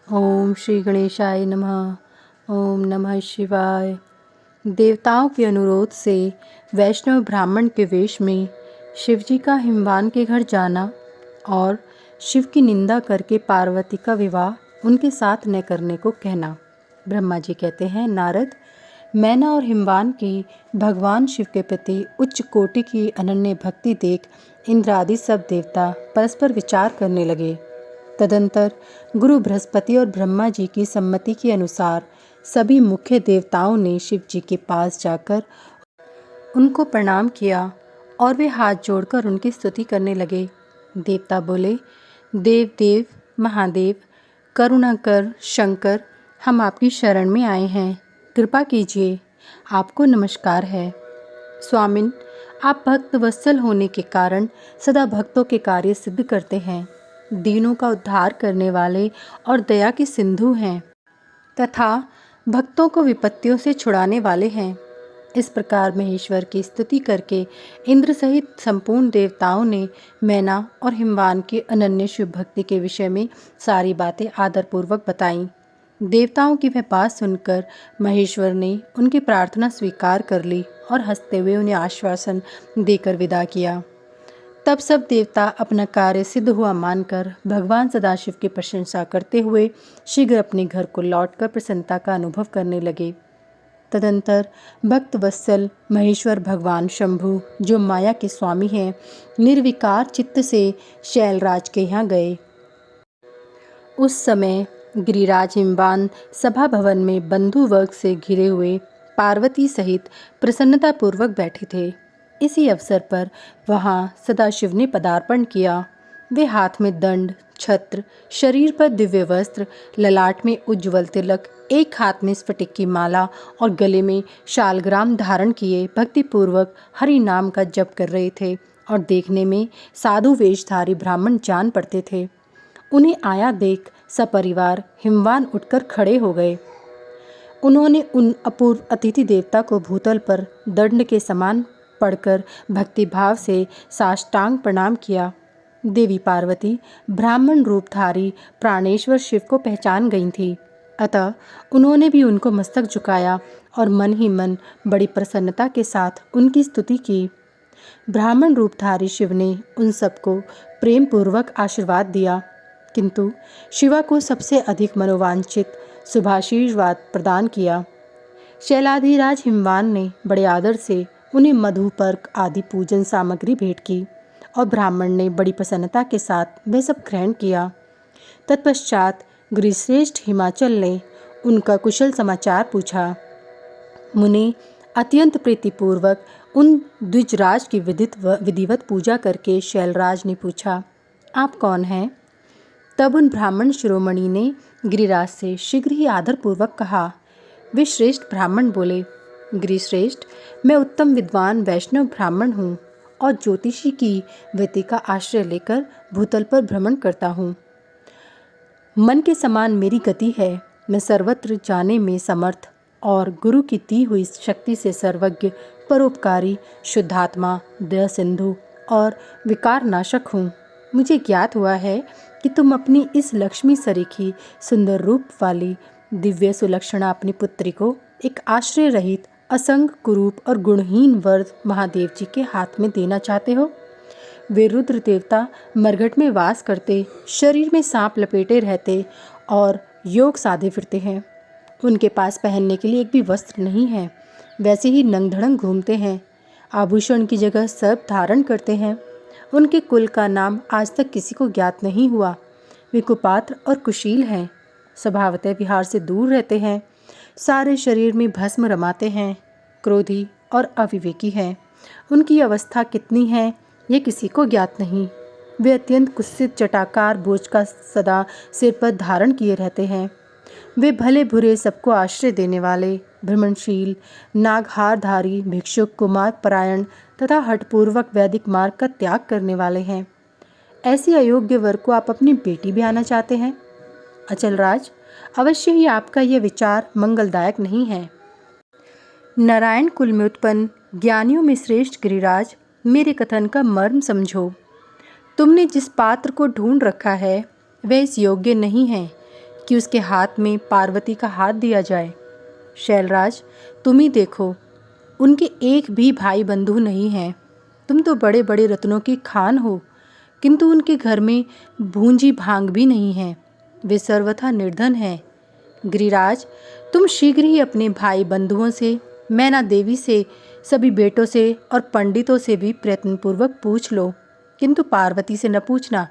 ओम श्री गणेशाय नमः। ओम नमः शिवाय। देवताओं के अनुरोध से वैष्णव ब्राह्मण के वेश में शिवजी का हिमवान के घर जाना और शिव की निंदा करके पार्वती का विवाह उनके साथ न करने को कहना। ब्रह्मा जी कहते हैं, नारद, मैना और हिमवान की भगवान शिव के प्रति उच्च कोटि की अनन्य भक्ति देख इंद्र आदि सब देवता परस्पर विचार करने लगे। तदंतर गुरु बृहस्पति और ब्रह्मा जी की सम्मति के अनुसार सभी मुख्य देवताओं ने शिव जी के पास जाकर उनको प्रणाम किया और वे हाथ जोड़कर उनकी स्तुति करने लगे। देवता बोले, देव देव महादेव, करुणाकर शंकर, हम आपकी शरण में आए हैं, कृपा कीजिए, आपको नमस्कार है। स्वामिन, आप भक्त वत्सल होने के कारण सदा भक्तों के कार्य सिद्ध करते हैं, दीनों का उद्धार करने वाले और दया के सिंधु हैं तथा भक्तों को विपत्तियों से छुड़ाने वाले हैं। इस प्रकार महेश्वर की स्तुति करके इंद्र सहित संपूर्ण देवताओं ने मैना और हिमवान की अनन्य शिव भक्ति के विषय में सारी बातें आदरपूर्वक बताईं। देवताओं की वह बात सुनकर महेश्वर ने उनकी प्रार्थना स्वीकार कर ली और हंसते हुए उन्हें आश्वासन देकर विदा किया। तब सब देवता अपना कार्य सिद्ध हुआ मानकर भगवान सदाशिव की प्रशंसा करते हुए शीघ्र अपने घर को लौटकर प्रसन्नता का अनुभव करने लगे। तदंतर भक्त वत्सल महेश्वर भगवान शंभु, जो माया के स्वामी हैं, निर्विकार चित्त से शैलराज के यहाँ गए। उस समय गिरिराज हिमवान सभा भवन में बंधु वर्ग से घिरे हुए पार्वती सहित प्रसन्नतापूर्वक बैठे थे। इसी अवसर पर वहाँ सदाशिव ने पदार्पण किया। वे हाथ में दंड, छत्र, शरीर पर दिव्य वस्त्र, ललाट में उज्ज्वल तिलक, एक हाथ में स्फटिक की माला और गले में शालग्राम धारण किए भक्तिपूर्वक हरि नाम का जप कर रहे थे और देखने में साधु वेशधारी ब्राह्मण जान पड़ते थे। उन्हें आया देख सपरिवार हिमवान उठकर खड़े हो गए। उन्होंने उन अपूर्व अतिथि देवता को भूतल पर दंड के समान पड़कर भक्तिभाव से साष्टांग प्रणाम किया। देवी पार्वती ब्राह्मण रूपधारी प्राणेश्वर शिव को पहचान गई थी, अतः उन्होंने भी उनको मस्तक झुकाया और मन ही मन बड़ी प्रसन्नता के साथ उनकी स्तुति की। ब्राह्मण रूपधारी शिव ने उन सबको प्रेम पूर्वक आशीर्वाद दिया, किंतु शिवा को सबसे अधिक मनोवांछित शुभाशीर्वाद प्रदान किया। शैलाधिराज हिमवान ने बड़े आदर से उन्हें मधु पर्क आदि पूजन सामग्री भेंट की और ब्राह्मण ने बड़ी प्रसन्नता के साथ वह सब ग्रहण किया। तत्पश्चात गिरिश्रेष्ठ हिमाचल ने उनका कुशल समाचार पूछा। मुनि अत्यंत प्रीतिपूर्वक उन द्विजराज की विधिवत पूजा करके शैलराज ने पूछा, आप कौन हैं? तब उन ब्राह्मण शिरोमणि ने गिरिराज से शीघ्र ही आदरपूर्वक कहा। वे श्रेष्ठ ब्राह्मण बोले, गिरिश्रेष्ठ, मैं उत्तम विद्वान वैष्णव ब्राह्मण हूँ और ज्योतिषी की वृत्ति का आश्रय लेकर भूतल पर भ्रमण करता हूँ। मन के समान मेरी गति है। मैं सर्वत्र जाने में समर्थ और गुरु की दी हुई शक्ति से सर्वज्ञ, परोपकारी, शुद्धात्मा, दया सिंधु और विकार नाशक हूँ। मुझे ज्ञात हुआ है कि तुम अपनी इस लक्ष्मी सरीखी सुंदर रूप वाली दिव्य सुलक्षणा अपनी पुत्री को एक आश्रय रहित असंग कुरूप और गुणहीन वर महादेव जी के हाथ में देना चाहते हो। वे रुद्र देवता मरघट में वास करते, शरीर में सांप लपेटे रहते और योग साधे फिरते हैं। उनके पास पहनने के लिए एक भी वस्त्र नहीं है, वैसे ही नंग धड़ंग घूमते हैं। आभूषण की जगह सर्प धारण करते हैं। उनके कुल का नाम आज तक किसी को ज्ञात नहीं हुआ। वे कुपात्र और कुशील हैं, स्वभावतः विहार से दूर रहते हैं, सारे शरीर में भस्म रमाते हैं, क्रोधी और अविवेकी हैं। उनकी अवस्था कितनी है यह किसी को ज्ञात नहीं। वे अत्यंत कुत्सित जटाकार बोझ का सदा सिर पर धारण किए रहते हैं। वे भले बुरे सबको आश्रय देने वाले, भ्रमणशील, नागहारधारी, भिक्षुक, कुमार परायण तथा हठपूर्वक वैदिक मार्ग का त्याग करने वाले हैं। ऐसी अयोग्य वर को आप अपनी बेटी भी आना चाहते हैं? अचलराज, अवश्य ही आपका यह विचार मंगलदायक नहीं है। नारायण कुल में उत्पन्न ज्ञानियों में श्रेष्ठ गिरिराज, मेरे कथन का मर्म समझो। तुमने जिस पात्र को ढूंढ रखा है वह इस योग्य नहीं है, कि उसके हाथ में पार्वती का हाथ दिया जाए। शैलराज, तुम ही देखो, उनके एक भी भाई बंधु नहीं हैं। तुम तो बड़े बड़े रत्नों की खान हो, किंतु उनके घर में भूंजी भांग भी नहीं है। वे सर्वथा निर्धन हैं। गिरिराज, तुम शीघ्र ही अपने भाई बंधुओं से, मैना देवी से, सभी बेटों से और पंडितों से भी प्रयत्नपूर्वक पूछ लो, किंतु पार्वती से न पूछना,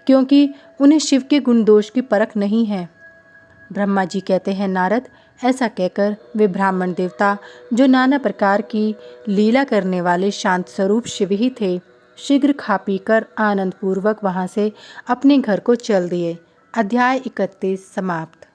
क्योंकि उन्हें शिव के गुण दोष की परख नहीं है। ब्रह्मा जी कहते हैं, नारद, ऐसा कहकर वे ब्राह्मण देवता, जो नाना प्रकार की लीला करने वाले शांत स्वरूप शिव ही थे, शीघ्र खा पीकर आनंद पूर्वक वहाँ से अपने घर को चल दिए। अध्याय 31 समाप्त।